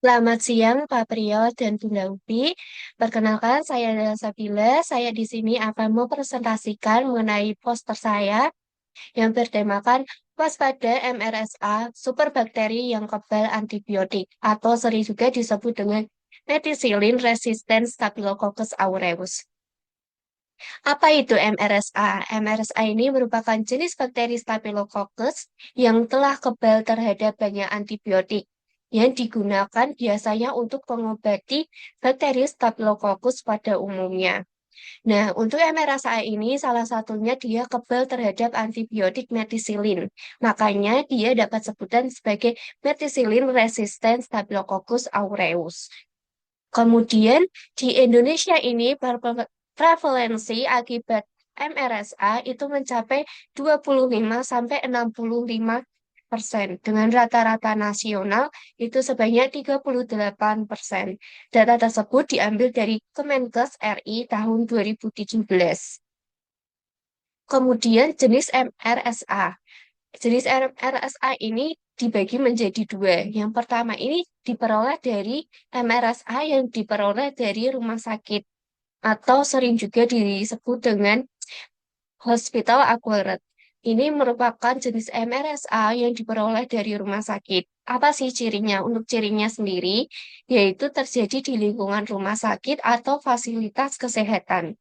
Selamat siang, Pak Priyo dan Bunda Upi. Perkenalkan, saya adalah Sabila. Saya di sini akan mempresentasikan mengenai poster saya yang bertemakan waspada MRSA, superbakteri yang kebal antibiotik, atau sering juga disebut dengan methicillin resistant Staphylococcus aureus. Apa itu MRSA? MRSA ini merupakan jenis bakteri Staphylococcus yang telah kebal terhadap banyak antibiotik yang digunakan biasanya untuk mengobati bakteri Staphylococcus pada umumnya. Nah, untuk MRSA ini salah satunya dia kebal terhadap antibiotik methicillin. Makanya dia dapat sebutan sebagai methicillin resistant Staphylococcus aureus. Kemudian di Indonesia ini prevalensi akibat MRSA itu mencapai 25 sampai 65% dengan rata-rata nasional itu sebanyak 38%. Data tersebut diambil dari Kemenkes RI tahun 2017. Kemudian jenis MRSA. Jenis MRSA ini dibagi menjadi dua. Yang pertama ini diperoleh dari MRSA yang diperoleh dari rumah sakit atau sering juga disebut dengan hospital acquired. Ini merupakan jenis MRSA yang diperoleh dari rumah sakit. Apa sih cirinya? Untuk cirinya sendiri, yaitu terjadi di lingkungan rumah sakit atau fasilitas kesehatan.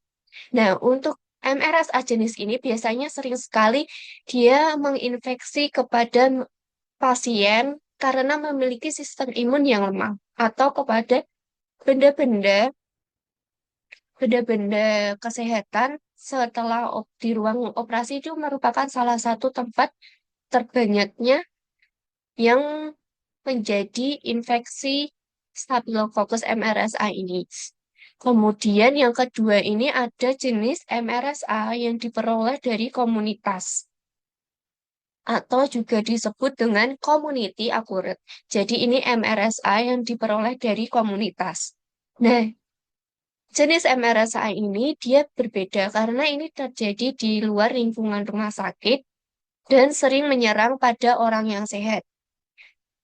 Nah, untuk MRSA jenis ini biasanya sering sekali dia menginfeksi kepada pasien karena memiliki sistem imun yang lemah atau kepada benda-benda benda-benda kesehatan setelah di ruang operasi itu merupakan salah satu tempat terbanyaknya yang menjadi infeksi Staphylococcus MRSA ini. Kemudian yang kedua ini ada jenis MRSA yang diperoleh dari komunitas atau juga disebut dengan community acquired. Jadi ini MRSA yang diperoleh dari komunitas. Nah, jenis MRSA ini dia berbeda karena ini terjadi di luar lingkungan rumah sakit dan sering menyerang pada orang yang sehat.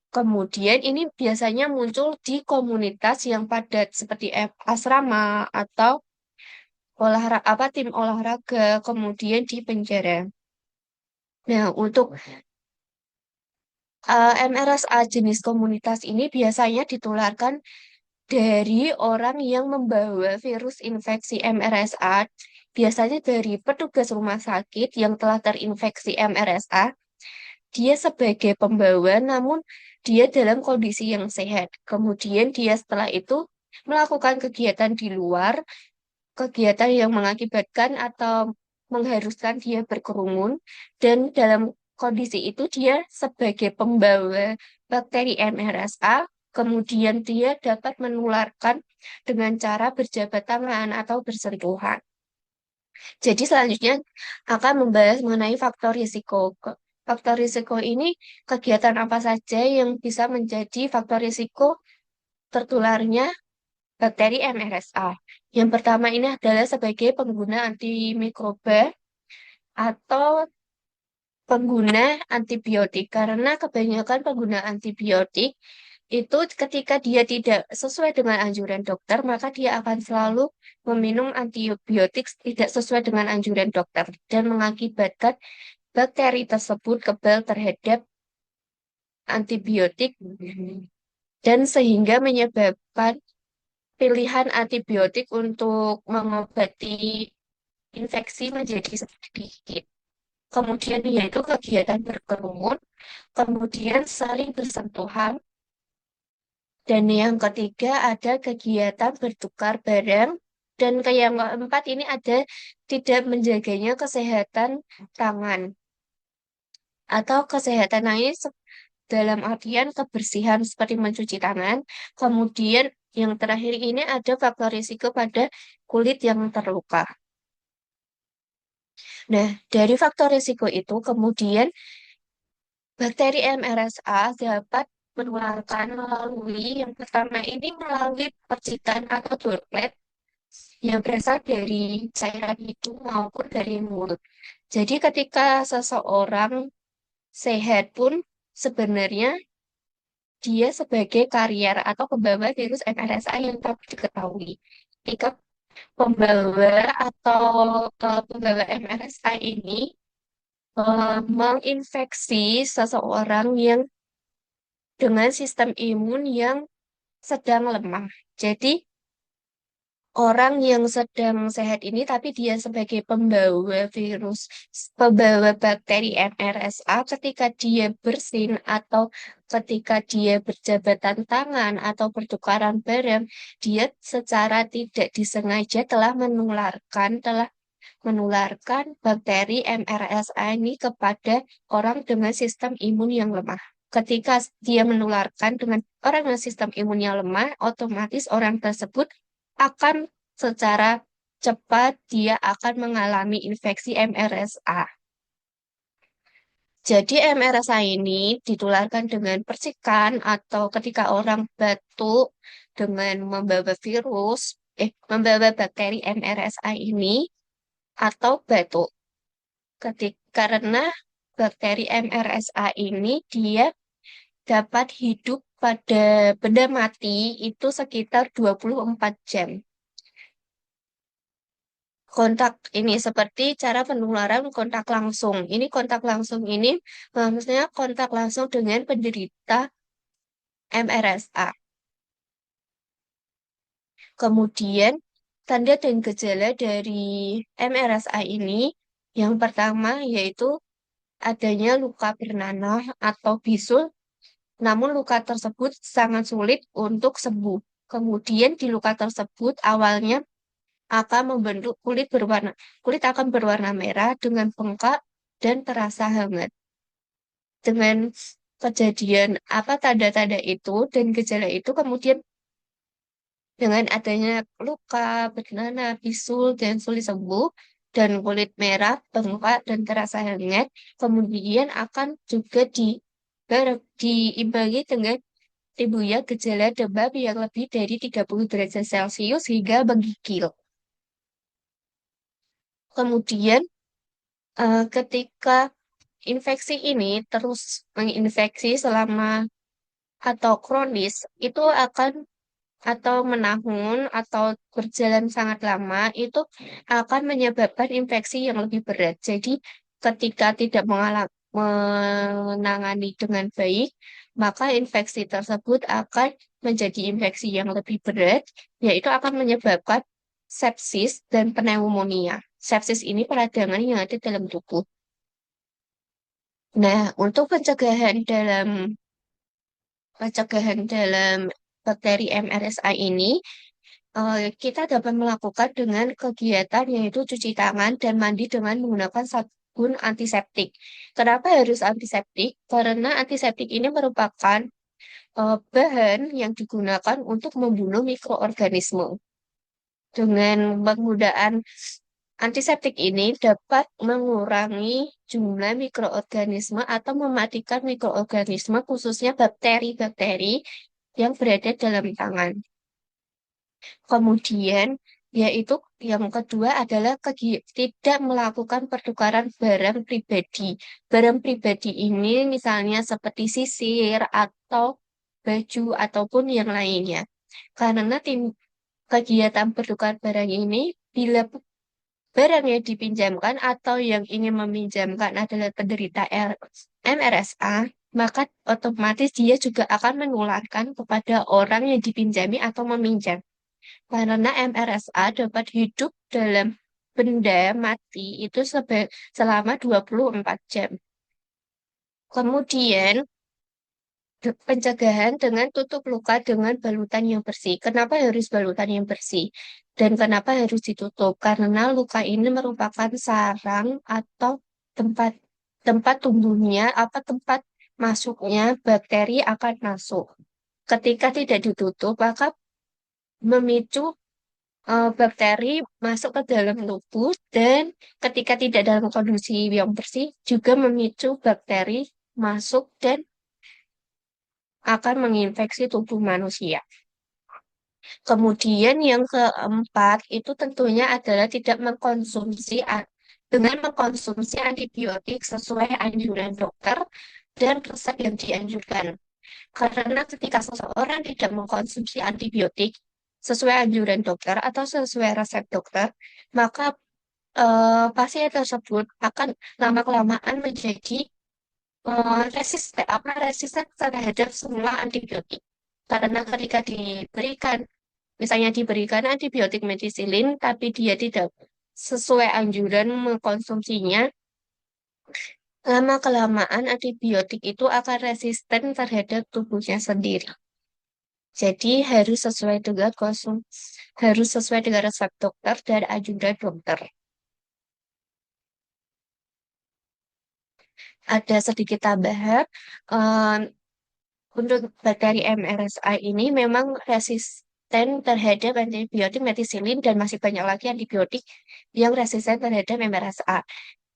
Kemudian ini biasanya muncul di komunitas yang padat seperti asrama atau tim olahraga, kemudian di penjara. Nah, untuk MRSA jenis komunitas ini biasanya ditularkan dari orang yang membawa virus infeksi MRSA, biasanya dari petugas rumah sakit yang telah terinfeksi MRSA, dia sebagai pembawa, namun dia dalam kondisi yang sehat. Kemudian dia setelah itu melakukan kegiatan di luar, kegiatan yang mengakibatkan atau mengharuskan dia berkerumun, dan dalam kondisi itu dia sebagai pembawa bakteri MRSA, kemudian dia dapat menularkan dengan cara berjabat tangan atau bersentuhan. Jadi selanjutnya akan membahas mengenai faktor risiko. Faktor risiko ini kegiatan apa saja yang bisa menjadi faktor risiko tertularnya bakteri MRSA. Yang pertama ini adalah sebagai pengguna antimikroba atau pengguna antibiotik. Karena kebanyakan pengguna antibiotik itu ketika dia tidak sesuai dengan anjuran dokter, maka dia akan selalu meminum antibiotik tidak sesuai dengan anjuran dokter dan mengakibatkan bakteri tersebut kebal terhadap antibiotik dan sehingga menyebabkan pilihan antibiotik untuk mengobati infeksi menjadi sedikit. Kemudian yaitu kegiatan berkerumun, kemudian saling bersentuhan, dan yang ketiga ada kegiatan bertukar barang, dan yang keempat ini ada tidak menjaganya kesehatan tangan atau kesehatan tangan ini dalam artian kebersihan seperti mencuci tangan. Kemudian yang terakhir ini ada faktor risiko pada kulit yang terluka. Nah, dari faktor risiko itu kemudian bakteri MRSA dapat menularkan melalui yang pertama ini melalui percikan atau droplet yang berasal dari cairan hidung maupun dari mulut. Jadi ketika seseorang sehat pun sebenarnya dia sebagai karier atau pembawa virus MRSA yang dapat diketahui. Jika pembawa atau pembawa MRSA ini menginfeksi seseorang yang dengan sistem imun yang sedang lemah. Jadi, orang yang sedang sehat ini, tapi dia sebagai pembawa virus, pembawa bakteri MRSA, ketika dia bersin atau ketika dia berjabatan tangan atau bertukaran barang, dia secara tidak disengaja telah menularkan bakteri MRSA ini kepada orang dengan sistem imun yang lemah. Ketika dia menularkan dengan orang dengan sistem imun yang lemah, otomatis orang tersebut akan secara cepat dia akan mengalami infeksi MRSA. Jadi MRSA ini ditularkan dengan percikan atau ketika orang batuk dengan membawa bakteri MRSA ini atau batuk. Karena bakteri MRSA ini dia dapat hidup pada benda mati itu sekitar 24 jam. Kontak ini seperti cara penularan kontak langsung. Ini kontak langsung ini maksudnya kontak langsung dengan penderita MRSA. Kemudian tanda dan gejala dari MRSA ini yang pertama yaitu adanya luka bernanah atau bisul, namun luka tersebut sangat sulit untuk sembuh. Kemudian di luka tersebut awalnya akan membentuk kulit akan berwarna merah dengan bengkak dan terasa hangat. Dengan kejadian apa tanda-tanda itu dan gejala itu kemudian dengan adanya luka, bernanah, bisul, dan sulit sembuh, dan kulit merah, bengkak, dan terasa hangat, kemudian akan juga diimbangi dengan timbulnya gejala demam yang lebih dari 30 derajat Celcius hingga menggigil. Kemudian, ketika infeksi ini terus menginfeksi selama atau kronis, itu akan atau menahun atau berjalan sangat lama itu akan menyebabkan infeksi yang lebih berat. Jadi ketika tidak menangani dengan baik, maka infeksi tersebut akan menjadi infeksi yang lebih berat, yaitu akan menyebabkan sepsis dan pneumonia. Sepsis ini peradangan yang ada dalam tubuh. Nah, untuk pencegahan dalam bakteri MRSA ini, kita dapat melakukan dengan kegiatan yaitu cuci tangan dan mandi dengan menggunakan sabun antiseptik. Kenapa harus antiseptik? Karena antiseptik ini merupakan bahan yang digunakan untuk membunuh mikroorganisme. Dengan penggunaan antiseptik ini dapat mengurangi jumlah mikroorganisme atau mematikan mikroorganisme khususnya bakteri-bakteri yang berada dalam tangan. Kemudian, yaitu yang kedua adalah tidak melakukan pertukaran barang pribadi. Barang pribadi ini misalnya seperti sisir atau baju ataupun yang lainnya. Karena kegiatan pertukaran barang ini, bila barang yang dipinjamkan atau yang ingin meminjamkan adalah penderita MRSA, maka otomatis dia juga akan menularkan kepada orang yang dipinjami atau meminjam. Karena MRSA dapat hidup dalam benda mati itu selama 24 jam. Kemudian, pencegahan dengan tutup luka dengan balutan yang bersih. Kenapa harus balutan yang bersih? Dan kenapa harus ditutup? Karena luka ini merupakan sarang atau tempat tempat tumbuhnya apa tempat masuknya bakteri akan masuk. Ketika tidak ditutup, maka memicu bakteri masuk ke dalam tubuh dan ketika tidak dalam kondisi yang bersih juga memicu bakteri masuk dan akan menginfeksi tubuh manusia. Kemudian yang keempat itu tentunya adalah tidak dengan mengkonsumsi antibiotik sesuai anjuran dokter dan resep yang dianjurkan. Karena ketika seseorang tidak mengkonsumsi antibiotik sesuai anjuran dokter atau sesuai resep dokter, maka pasien tersebut akan lama-kelamaan menjadi resisten terhadap semua antibiotik. Karena ketika misalnya diberikan antibiotik metisilin, tapi dia tidak sesuai anjuran mengkonsumsinya, lama-kelamaan antibiotik itu akan resisten terhadap tubuhnya sendiri. Jadi harus sesuai dengan resep dokter dan anjuran dokter. Ada sedikit tambahan, eh, untuk bakteri MRSA ini memang resisten terhadap antibiotik metisilin dan masih banyak lagi antibiotik yang resisten terhadap MRSA.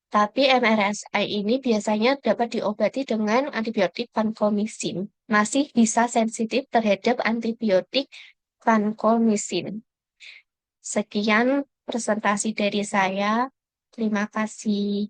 Tapi MRSA ini biasanya dapat diobati dengan antibiotik vancomycin. Masih bisa sensitif terhadap antibiotik vancomycin. Sekian presentasi dari saya. Terima kasih.